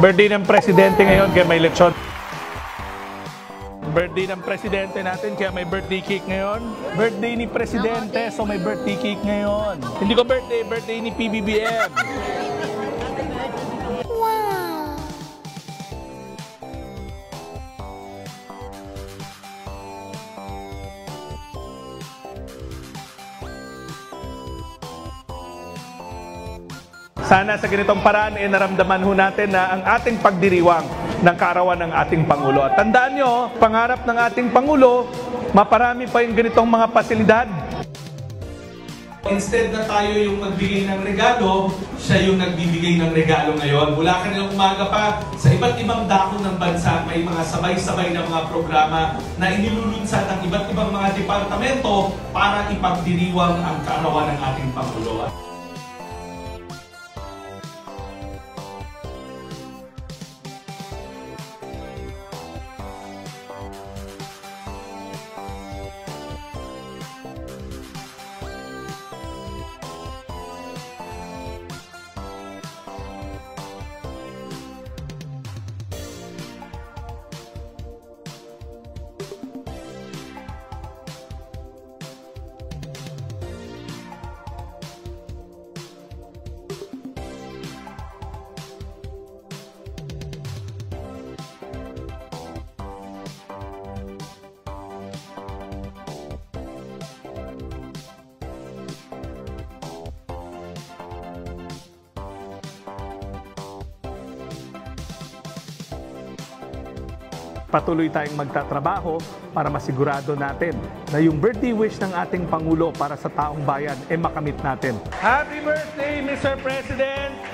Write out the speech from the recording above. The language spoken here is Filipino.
Birthday ng presidente ngayon kaya may lechon. Birthday ng presidente natin kaya may birthday cake ngayon. Birthday ni presidente so may birthday cake ngayon. Hindi ko birthday, birthday ni PBBM. Sana sa ganitong paraan naramdaman ho natin na ang ating pagdiriwang ng kaarawan ng ating Pangulo. At tandaan nyo, pangarap ng ating Pangulo, maparami pa yung ganitong mga pasilidad. Instead na tayo yung magbigay ng regalo, siya yung nagbibigay ng regalo ngayon. Mula kanilang umaga pa, sa iba't ibang dako ng bansa, may mga sabay-sabay na mga programa na inilulunsad ng iba't ibang mga departamento para ipagdiriwang ang kaarawan ng ating Pangulo. Patuloy tayong magtatrabaho para masigurado natin na yung birthday wish ng ating Pangulo para sa taong bayan makamit natin. Happy birthday, Mr. President!